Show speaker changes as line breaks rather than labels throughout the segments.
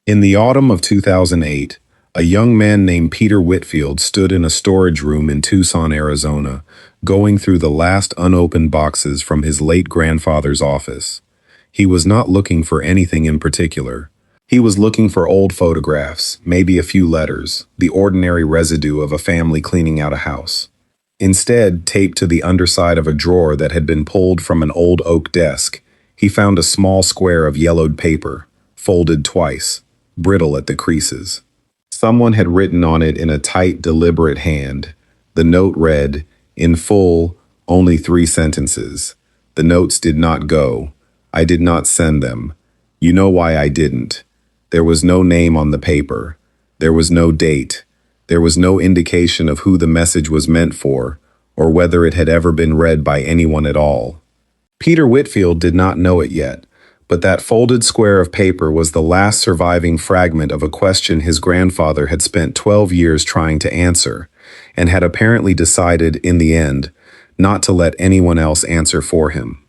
In the autumn of 2008, a young man named Peter Whitfield stood in a storage room in Tucson, Arizona, going through the last unopened boxes from his late grandfather's office. He was not looking for anything in particular. He was looking for old photographs, maybe a few letters, the ordinary residue of a family cleaning out a house. Instead, taped to the underside of a drawer that had been pulled from an old oak desk, he found a small square of yellowed paper, folded twice, brittle at the creases. Someone had written on it in a tight, deliberate hand. The note read, in full, only 3 sentences. The notes did not go. I did not send them. You know why I didn't. There was no name on the paper. There was no date. There was no indication of who the message was meant for, or whether it had ever been read by anyone at all. Peter Whitfield did not know it yet, but that folded square of paper was the last surviving fragment of a question his grandfather had spent 12 years trying to answer, and had apparently decided, in the end, not to let anyone else answer for him.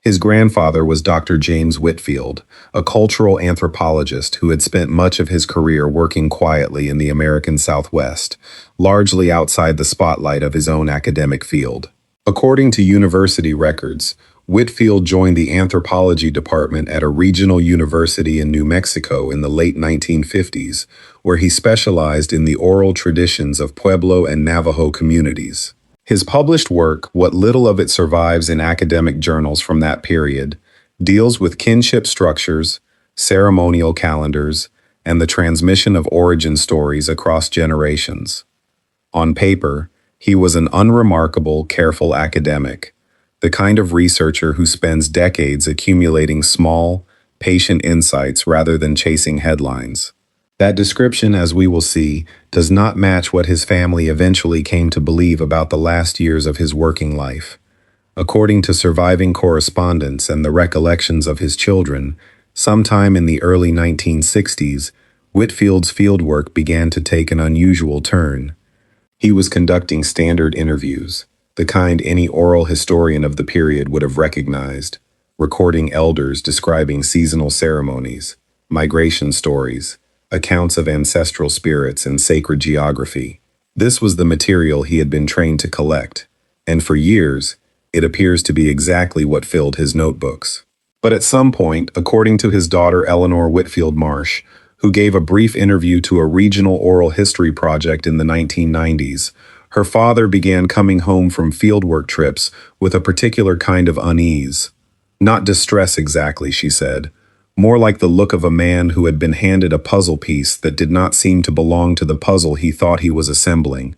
His grandfather was Dr. James Whitfield, a cultural anthropologist who had spent much of his career working quietly in the American Southwest, largely outside the spotlight of his own academic field. According to university records, Whitfield joined the anthropology department at a regional university in New Mexico in the late 1950s, where he specialized in the oral traditions of Pueblo and Navajo communities. His published work, what little of it survives in academic journals from that period, deals with kinship structures, ceremonial calendars, and the transmission of origin stories across generations. On paper, he was an unremarkable, careful academic, the kind of researcher who spends decades accumulating small, patient insights rather than chasing headlines. That description, as we will see, does not match what his family eventually came to believe about the last years of his working life. According to surviving correspondence and the recollections of his children, sometime in the early 1960s, Whitfield's fieldwork began to take an unusual turn. He was conducting standard interviews, the kind any oral historian of the period would have recognized, recording elders describing seasonal ceremonies, migration stories, accounts of ancestral spirits and sacred geography. This was the material he had been trained to collect, and for years, it appears to be exactly what filled his notebooks. But at some point, according to his daughter Eleanor Whitfield Marsh, who gave a brief interview to a regional oral history project in the 1990s, her father began coming home from fieldwork trips with a particular kind of unease. Not distress exactly, she said, more like the look of a man who had been handed a puzzle piece that did not seem to belong to the puzzle he thought he was assembling.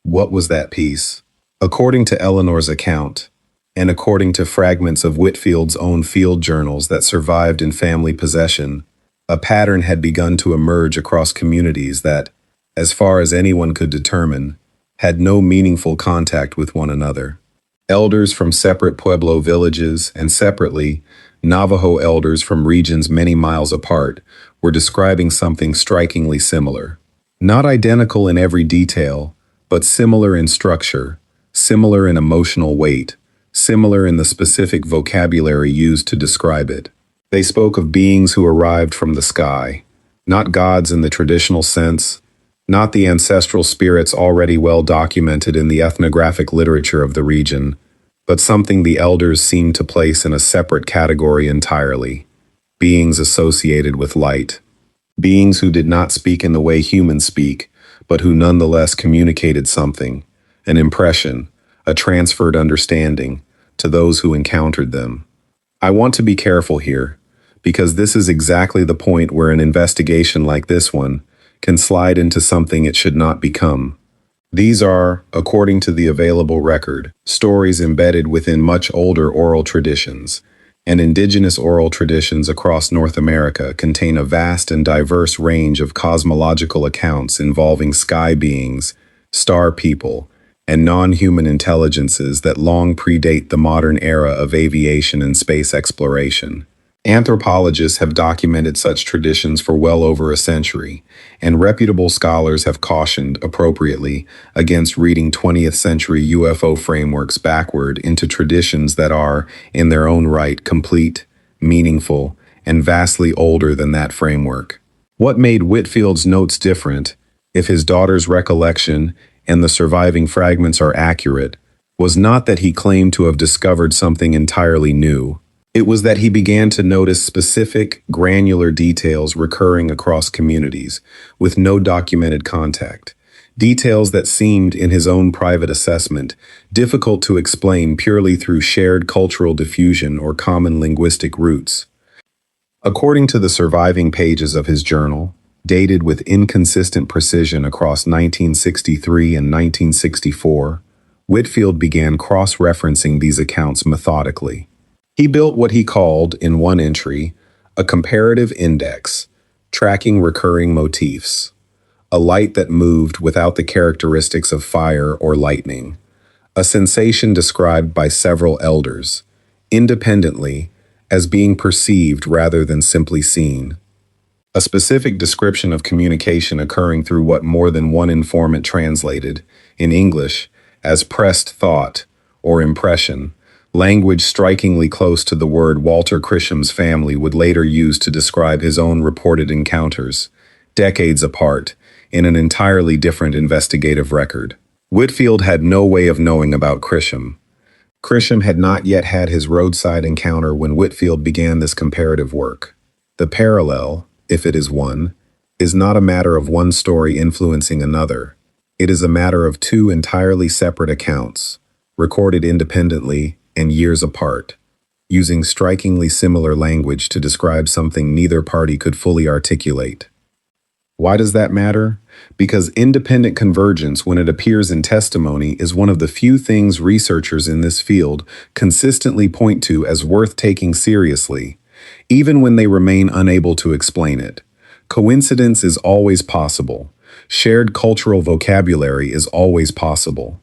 What was that piece? According to Eleanor's account, and according to fragments of Whitfield's own field journals that survived in family possession, a pattern had begun to emerge across communities that, as far as anyone could determine, had no meaningful contact with one another. Elders from separate Pueblo villages and separately, Navajo elders from regions many miles apart were describing something strikingly similar. Not identical in every detail, but similar in structure, similar in emotional weight, similar in the specific vocabulary used to describe it. They spoke of beings who arrived from the sky, not gods in the traditional sense, not the ancestral spirits already well documented in the ethnographic literature of the region, but something the elders seemed to place in a separate category entirely: beings associated with light. Beings who did not speak in the way humans speak, but who nonetheless communicated something, an impression, a transferred understanding, to those who encountered them. I want to be careful here, because this is exactly the point where an investigation like this one can slide into something it should not become. These are, according to the available record, stories embedded within much older oral traditions, and indigenous oral traditions across North America contain a vast and diverse range of cosmological accounts involving sky beings, star people, and non-human intelligences that long predate the modern era of aviation and space exploration. Anthropologists have documented such traditions for well over a century, and reputable scholars have cautioned, appropriately, against reading 20th century UFO frameworks backward into traditions that are, in their own right, complete, meaningful, and vastly older than that framework. What made Whitfield's notes different, if his daughter's recollection and the surviving fragments are accurate, was not that he claimed to have discovered something entirely new. It was that he began to notice specific, granular details recurring across communities, with no documented contact. Details that seemed, in his own private assessment, difficult to explain purely through shared cultural diffusion or common linguistic roots. According to the surviving pages of his journal, dated with inconsistent precision across 1963 and 1964, Whitfield began cross-referencing these accounts methodically. He built what he called, in one entry, a comparative index, tracking recurring motifs, a light that moved without the characteristics of fire or lightning, a sensation described by several elders, independently, as being perceived rather than simply seen. A specific description of communication occurring through what more than one informant translated, in English, as pressed thought or impression, language strikingly close to the word Walter Crisham's family would later use to describe his own reported encounters, decades apart, in an entirely different investigative record. Whitfield had no way of knowing about Crisham. Crisham had not yet had his roadside encounter when Whitfield began this comparative work. The parallel, if it is one, is not a matter of one story influencing another. It is a matter of two entirely separate accounts, recorded independently and years apart, using strikingly similar language to describe something neither party could fully articulate. Why does that matter? Because independent convergence, when it appears in testimony, is one of the few things researchers in this field consistently point to as worth taking seriously, even when they remain unable to explain it. Coincidence is always possible. Shared cultural vocabulary is always possible.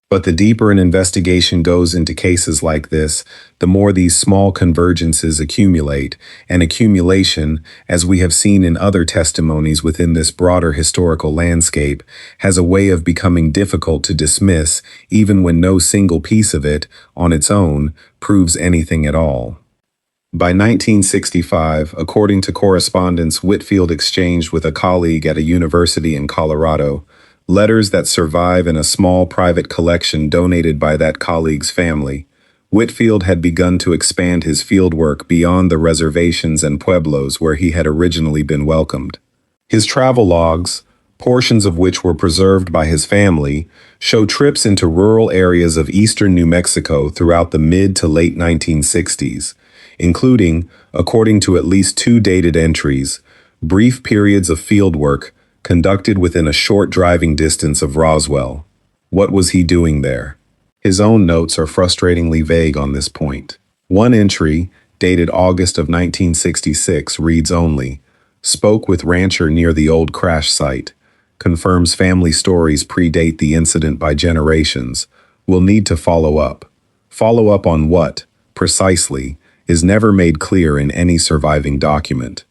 But the deeper an investigation goes into cases like this, the more these small convergences accumulate, and accumulation, as we have seen in other testimonies within this broader historical landscape, has a way of becoming difficult to dismiss, even when no single piece of it, on its own, proves anything at all. By 1965, according to correspondence Whitfield exchanged with a colleague at a university in Colorado, letters that survive in a small private collection donated by that colleague's family, Whitfield had begun to expand his fieldwork beyond the reservations and pueblos where he had originally been welcomed. His travel logs, portions of which were preserved by his family, show trips into rural areas of eastern New Mexico throughout the mid to late 1960s, including, according to at least two dated entries, brief periods of fieldwork conducted within a short driving distance of Roswell. What was he doing there? His own notes are frustratingly vague on this point. One entry, dated August of 1966, reads only, "Spoke with rancher near the old crash site. Confirms family stories predate the incident by generations. Will need to follow up." Follow up on what, precisely, is never made clear in any surviving document.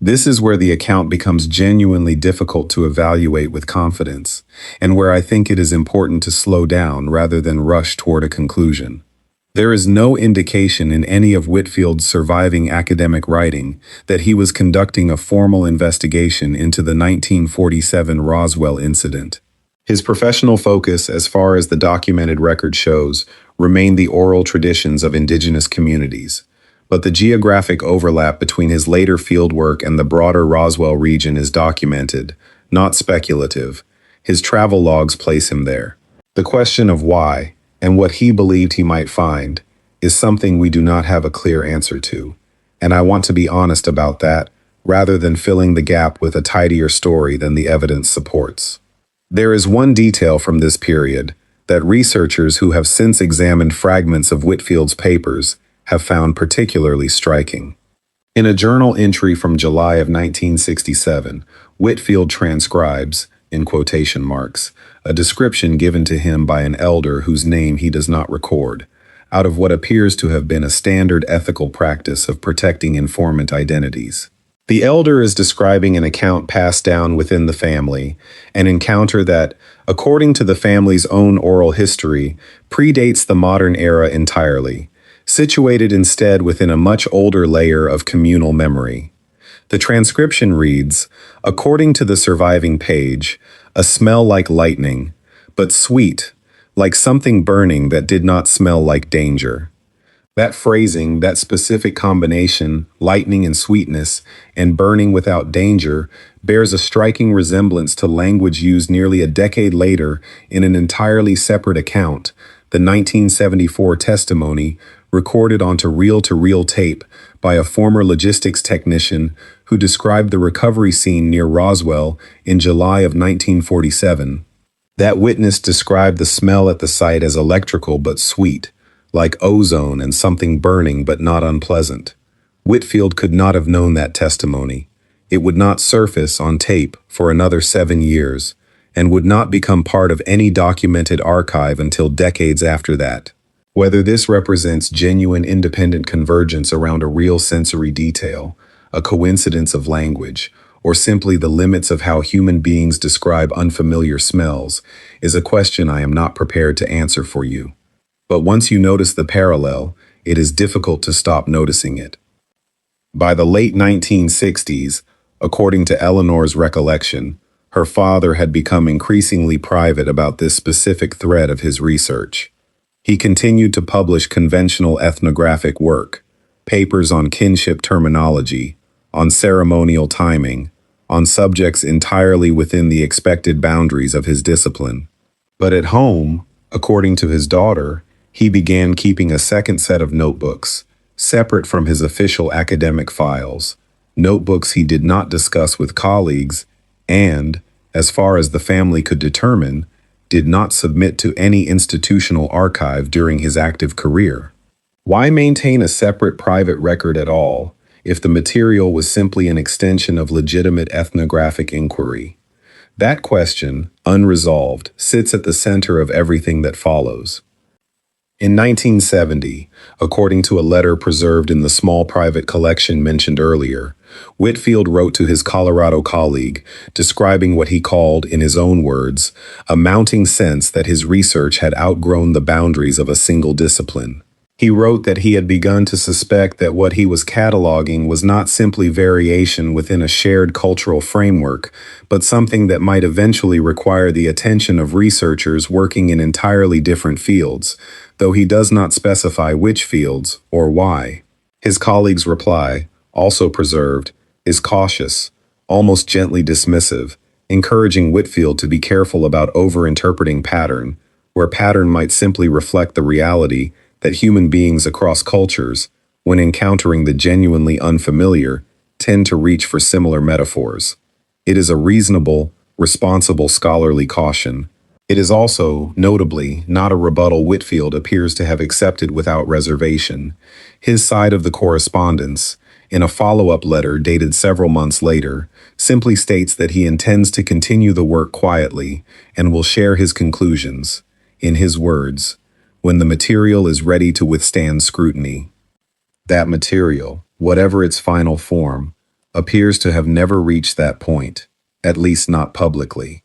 This is where the account becomes genuinely difficult to evaluate with confidence, and where I think it is important to slow down rather than rush toward a conclusion. There is no indication in any of Whitfield's surviving academic writing that he was conducting a formal investigation into the 1947 Roswell incident. His professional focus, as far as the documented record shows, remained the oral traditions of indigenous communities. But the geographic overlap between his later fieldwork and the broader Roswell region is documented, not speculative. His travel logs place him there. The question of why, and what he believed he might find, is something we do not have a clear answer to, and I want to be honest about that, rather than filling the gap with a tidier story than the evidence supports. There is one detail from this period that researchers who have since examined fragments of Whitfield's papers have found particularly striking. In a journal entry from July of 1967, Whitfield transcribes, in quotation marks, a description given to him by an elder whose name he does not record, out of what appears to have been a standard ethical practice of protecting informant identities. The elder is describing an account passed down within the family, an encounter that, according to the family's own oral history, predates the modern era entirely, situated instead within a much older layer of communal memory. The transcription reads, according to the surviving page, a smell like lightning, but sweet, like something burning that did not smell like danger. That phrasing, that specific combination, lightning and sweetness, and burning without danger, bears a striking resemblance to language used nearly a decade later in an entirely separate account, the 1974 testimony recorded onto reel-to-reel tape by a former logistics technician who described the recovery scene near Roswell in July of 1947. That witness described the smell at the site as electrical but sweet, like ozone and something burning but not unpleasant. Whitfield could not have known that testimony. It would not surface on tape for another 7 years, and would not become part of any documented archive until decades after that. Whether this represents genuine independent convergence around a real sensory detail, a coincidence of language, or simply the limits of how human beings describe unfamiliar smells, is a question I am not prepared to answer for you. But once you notice the parallel, it is difficult to stop noticing it. By the late 1960s, according to Eleanor's recollection, her father had become increasingly private about this specific thread of his research. He continued to publish conventional ethnographic work, papers on kinship terminology, on ceremonial timing, on subjects entirely within the expected boundaries of his discipline. But at home, according to his daughter, he began keeping a second set of notebooks, separate from his official academic files, notebooks he did not discuss with colleagues and, as far as the family could determine, did not submit to any institutional archive during his active career. Why maintain a separate private record at all if the material was simply an extension of legitimate ethnographic inquiry? That question, unresolved, sits at the center of everything that follows. In 1970, according to a letter preserved in the small private collection mentioned earlier, Whitfield wrote to his Colorado colleague, describing what he called, in his own words, a mounting sense that his research had outgrown the boundaries of a single discipline. He wrote that he had begun to suspect that what he was cataloging was not simply variation within a shared cultural framework, but something that might eventually require the attention of researchers working in entirely different fields, though he does not specify which fields or why. His colleague's reply, also preserved, is cautious, almost gently dismissive, encouraging Whitfield to be careful about over-interpreting pattern, where pattern might simply reflect the reality that human beings across cultures, when encountering the genuinely unfamiliar, tend to reach for similar metaphors. It is a reasonable, responsible scholarly caution. It is also, notably, not a rebuttal Whitfield appears to have accepted without reservation. His side of the correspondence, in a follow-up letter dated several months later, simply states that he intends to continue the work quietly and will share his conclusions, in his words, when the material is ready to withstand scrutiny. That material, whatever its final form, appears to have never reached that point, at least not publicly.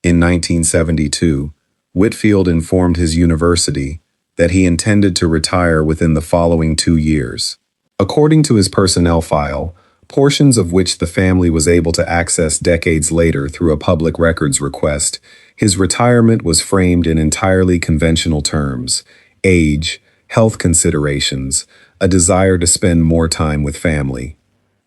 In 1972, Whitfield informed his university that he intended to retire within the following 2 years. According to his personnel file, portions of which the family was able to access decades later through a public records request, his retirement was framed in entirely conventional terms: age, health considerations, a desire to spend more time with family.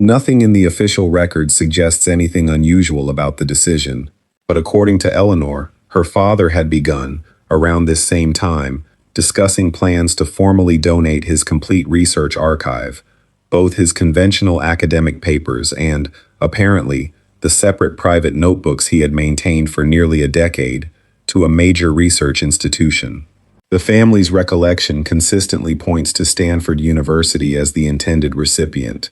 Nothing in the official record suggests anything unusual about the decision, but according to Eleanor, her father had begun, around this same time, discussing plans to formally donate his complete research archive, both his conventional academic papers and, apparently, the separate private notebooks he had maintained for nearly a decade, to a major research institution. The family's recollection consistently points to Stanford University as the intended recipient,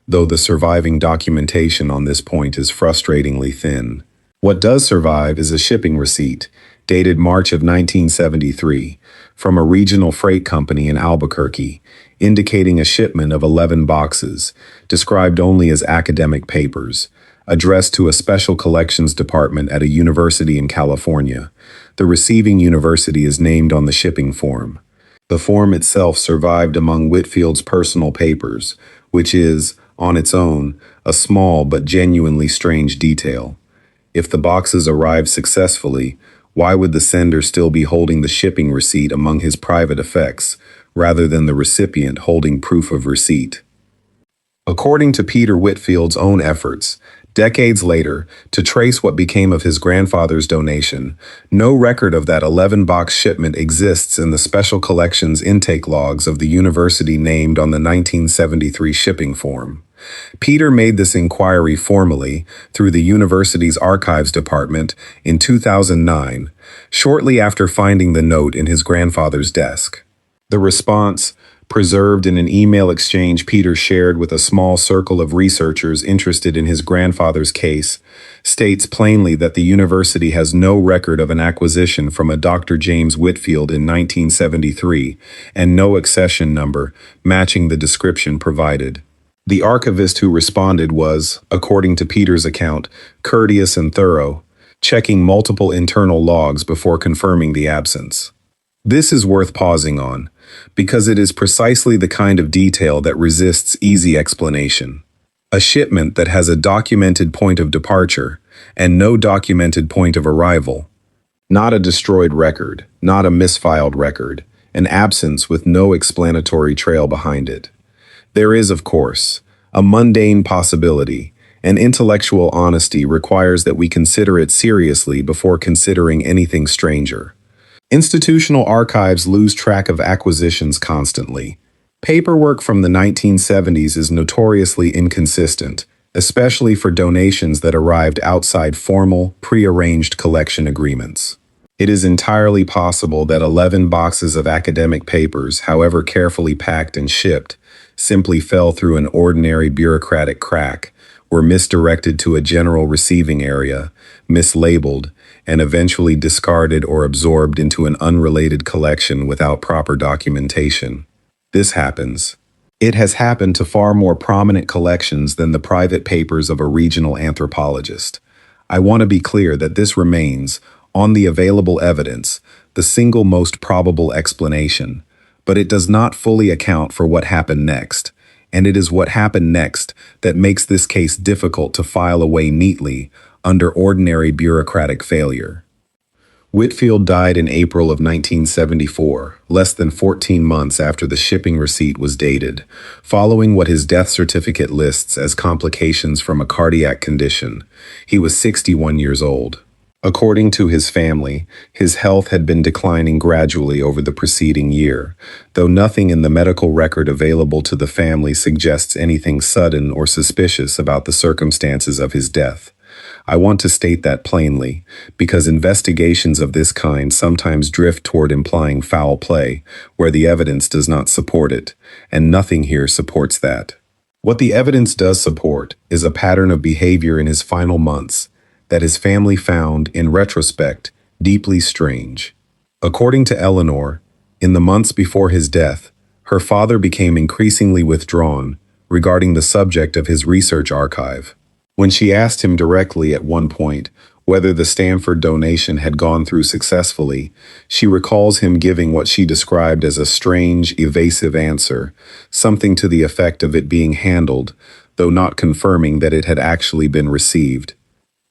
though the surviving documentation on this point is frustratingly thin. What does survive is a shipping receipt, dated March of 1973, from a regional freight company in Albuquerque, indicating a shipment of 11 boxes, described only as academic papers, addressed to a special collections department at a university in California. The receiving university is named on the shipping form. The form itself survived among Whitfield's personal papers, which is, on its own, a small but genuinely strange detail. If the boxes arrived successfully, why would the sender still be holding the shipping receipt among his private effects, rather than the recipient holding proof of receipt? According to Peter Whitfield's own efforts, decades later, to trace what became of his grandfather's donation, no record of that 11-box shipment exists in the special collections intake logs of the university named on the 1973 shipping form. Peter made this inquiry formally through the university's archives department in 2009, shortly after finding the note in his grandfather's desk. The response, preserved in an email exchange Peter shared with a small circle of researchers interested in his grandfather's case, states plainly that the university has no record of an acquisition from a Dr. James Whitfield in 1973 and no accession number matching the description provided. The archivist who responded was, according to Peter's account, courteous and thorough, checking multiple internal logs before confirming the absence. This is worth pausing on, because it is precisely the kind of detail that resists easy explanation. A shipment that has a documented point of departure and no documented point of arrival. Not a destroyed record, not a misfiled record, an absence with no explanatory trail behind it. There is, of course, a mundane possibility, and intellectual honesty requires that we consider it seriously before considering anything stranger. Institutional archives lose track of acquisitions constantly. Paperwork from the 1970s is notoriously inconsistent, especially for donations that arrived outside formal, pre-arranged collection agreements. It is entirely possible that 11 boxes of academic papers, however carefully packed and shipped, simply fell through an ordinary bureaucratic crack, were misdirected to a general receiving area, mislabeled, and eventually discarded or absorbed into an unrelated collection without proper documentation. This happens. It has happened to far more prominent collections than the private papers of a regional anthropologist. I want to be clear that this remains, on the available evidence, the single most probable explanation, but it does not fully account for what happened next, and it is what happened next that makes this case difficult to file away neatly under ordinary bureaucratic failure. Whitfield died in April of 1974, less than 14 months after the shipping receipt was dated, following what his death certificate lists as complications from a cardiac condition. He was 61 years old. According to his family, his health had been declining gradually over the preceding year, though nothing in the medical record available to the family suggests anything sudden or suspicious about the circumstances of his death. I want to state that plainly, because investigations of this kind sometimes drift toward implying foul play, where the evidence does not support it, and nothing here supports that. What the evidence does support is a pattern of behavior in his final months that his family found, in retrospect, deeply strange. According to Eleanor, in the months before his death, her father became increasingly withdrawn regarding the subject of his research archive. When she asked him directly at one point whether the Stanford donation had gone through successfully, she recalls him giving what she described as a strange, evasive answer, something to the effect of it being handled, though not confirming that it had actually been received.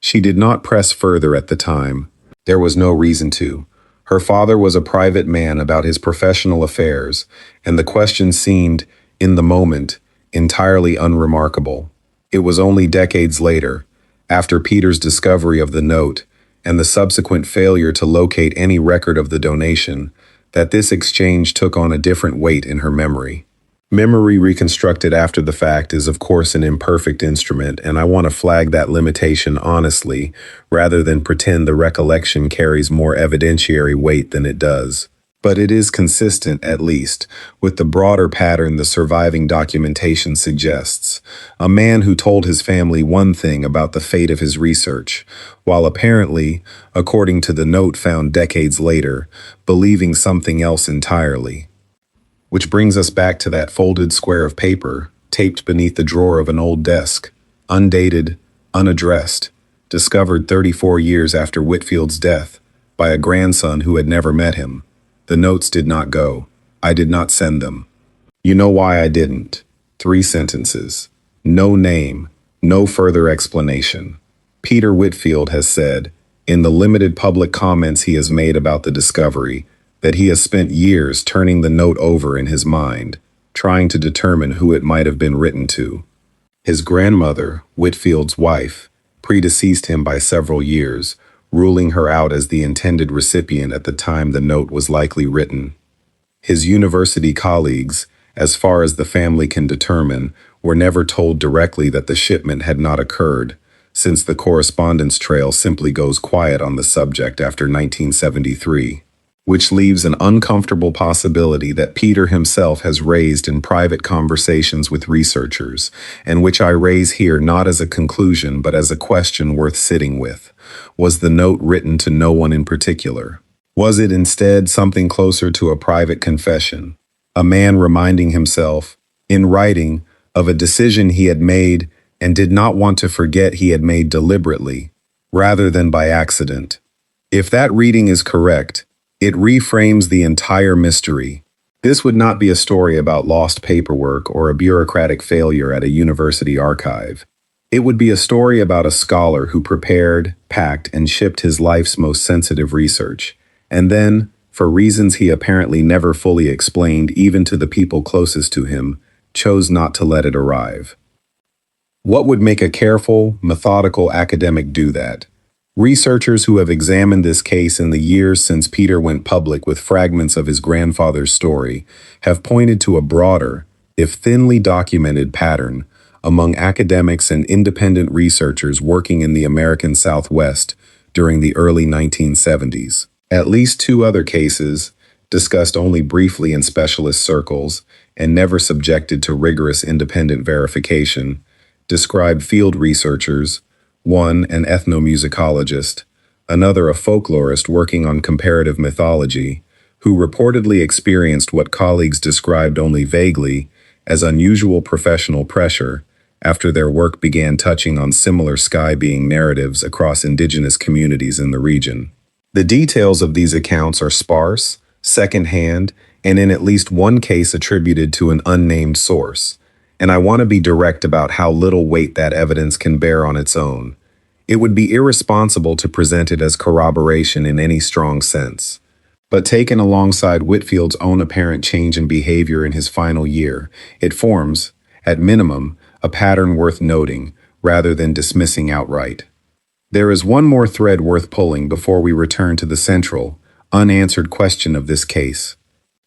She did not press further at the time. There was no reason to. Her father was a private man about his professional affairs, and the question seemed, in the moment, entirely unremarkable. It was only decades later, after Peter's discovery of the note and the subsequent failure to locate any record of the donation, that this exchange took on a different weight in her memory. Memory reconstructed after the fact is, of course, an imperfect instrument, and I want to flag that limitation honestly, rather than pretend the recollection carries more evidentiary weight than it does. But it is consistent, at least, with the broader pattern the surviving documentation suggests. A man who told his family one thing about the fate of his research, while apparently, according to the note found decades later, believing something else entirely. Which brings us back to that folded square of paper, taped beneath the drawer of an old desk, undated, unaddressed, discovered 34 years after Whitfield's death, by a grandson who had never met him. The notes did not go. I did not send them. You know why I didn't. 3 sentences. No name. No further explanation. Peter Whitfield has said, in the limited public comments he has made about the discovery, that he has spent years turning the note over in his mind, trying to determine who it might have been written to. His grandmother, Whitfield's wife, predeceased him by several years, ruling her out as the intended recipient at the time the note was likely written. His university colleagues, as far as the family can determine, were never told directly that the shipment had not occurred, since the correspondence trail simply goes quiet on the subject after 1973, which leaves an uncomfortable possibility that Peter himself has raised in private conversations with researchers, and which I raise here not as a conclusion but as a question worth sitting with. Was the note written to no one in particular? Was it instead something closer to a private confession? A man reminding himself, in writing, of a decision he had made and did not want to forget he had made deliberately, rather than by accident. If that reading is correct, it reframes the entire mystery. This would not be a story about lost paperwork or a bureaucratic failure at a university archive. It would be a story about a scholar who prepared, packed, and shipped his life's most sensitive research, and then, for reasons he apparently never fully explained even to the people closest to him, chose not to let it arrive. What would make a careful, methodical academic do that? Researchers who have examined this case in the years since Peter went public with fragments of his grandfather's story have pointed to a broader, if thinly documented, pattern among academics and independent researchers working in the American Southwest during the early 1970s. At least two other cases, discussed only briefly in specialist circles and never subjected to rigorous independent verification, describe field researchers, one an ethnomusicologist, another a folklorist working on comparative mythology, who reportedly experienced what colleagues described only vaguely as unusual professional pressure after their work began touching on similar sky-being narratives across indigenous communities in the region. The details of these accounts are sparse, second-hand, and in at least one case attributed to an unnamed source, and I want to be direct about how little weight that evidence can bear on its own. It would be irresponsible to present it as corroboration in any strong sense. But taken alongside Whitfield's own apparent change in behavior in his final year, it forms, at minimum, a pattern worth noting, rather than dismissing outright. There is one more thread worth pulling before we return to the central, unanswered question of this case.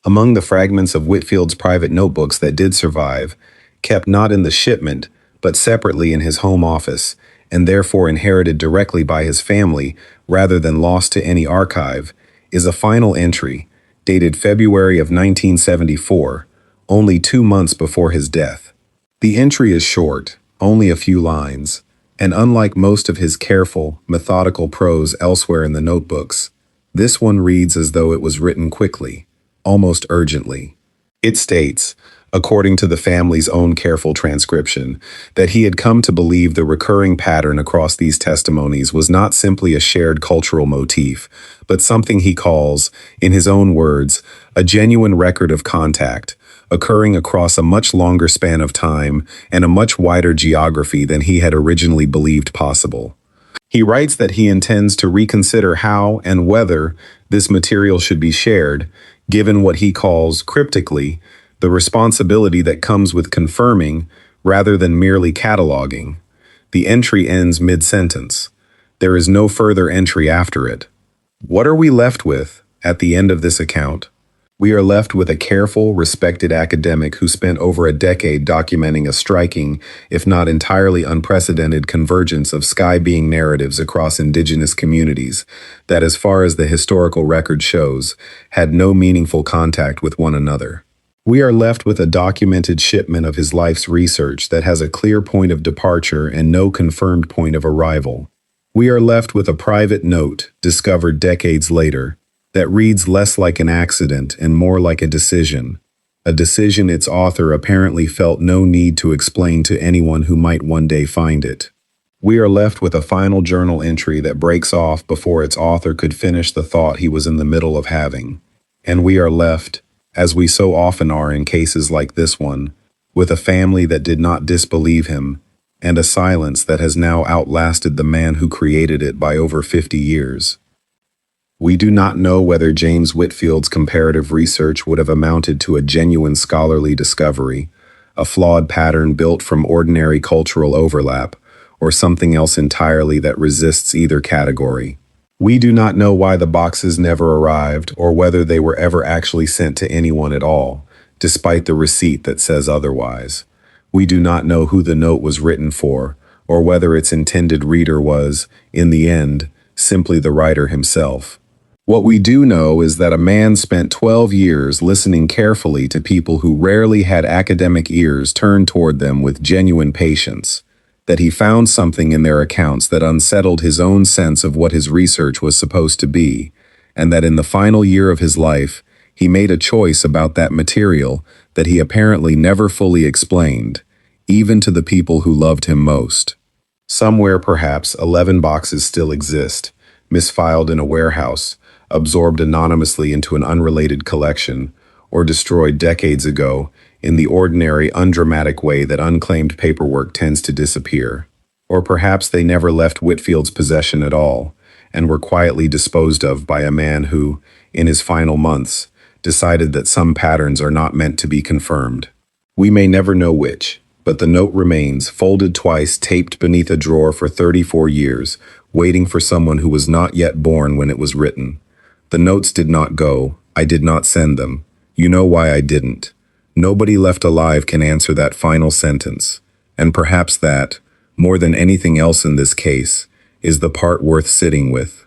Among the fragments of Whitfield's private notebooks that did survive, kept not in the shipment, but separately in his home office, and therefore inherited directly by his family rather than lost to any archive, is a final entry, dated February of 1974, only 2 months before his death. The entry is short, only a few lines, and unlike most of his careful, methodical prose elsewhere in the notebooks, this one reads as though it was written quickly, almost urgently. It states, according to the family's own careful transcription, that he had come to believe the recurring pattern across these testimonies was not simply a shared cultural motif, but something he calls, in his own words, a genuine record of contact, occurring across a much longer span of time and a much wider geography than he had originally believed possible. He writes that he intends to reconsider how and whether this material should be shared, given what he calls, cryptically, the responsibility that comes with confirming rather than merely cataloging. The entry ends mid-sentence. There is no further entry after it. What are we left with at the end of this account? We are left with a careful, respected academic who spent over a decade documenting a striking, if not entirely unprecedented, convergence of sky-being narratives across indigenous communities that, as far as the historical record shows, had no meaningful contact with one another. We are left with a documented shipment of his life's research that has a clear point of departure and no confirmed point of arrival. We are left with a private note, discovered decades later, that reads less like an accident and more like a decision its author apparently felt no need to explain to anyone who might one day find it. We are left with a final journal entry that breaks off before its author could finish the thought he was in the middle of having. And we are left, as we so often are in cases like this one, with a family that did not disbelieve him, and a silence that has now outlasted the man who created it by over 50 years. We do not know whether James Whitfield's comparative research would have amounted to a genuine scholarly discovery, a flawed pattern built from ordinary cultural overlap, or something else entirely that resists either category. We do not know why the boxes never arrived or whether they were ever actually sent to anyone at all, despite the receipt that says otherwise. We do not know who the note was written for, or whether its intended reader was, in the end, simply the writer himself. What we do know is that a man spent 12 years listening carefully to people who rarely had academic ears turned toward them with genuine patience, that he found something in their accounts that unsettled his own sense of what his research was supposed to be, and that in the final year of his life, he made a choice about that material that he apparently never fully explained, even to the people who loved him most. Somewhere, perhaps, 11 boxes still exist, misfiled in a warehouse, absorbed anonymously into an unrelated collection, or destroyed decades ago in the ordinary, undramatic way that unclaimed paperwork tends to disappear. Or perhaps they never left Whitfield's possession at all, and were quietly disposed of by a man who, in his final months, decided that some patterns are not meant to be confirmed. We may never know which, but the note remains, folded twice, taped beneath a drawer for 34 years, waiting for someone who was not yet born when it was written. The notes did not go. I did not send them. You know why I didn't. Nobody left alive can answer that final sentence. And perhaps that, more than anything else in this case, is the part worth sitting with.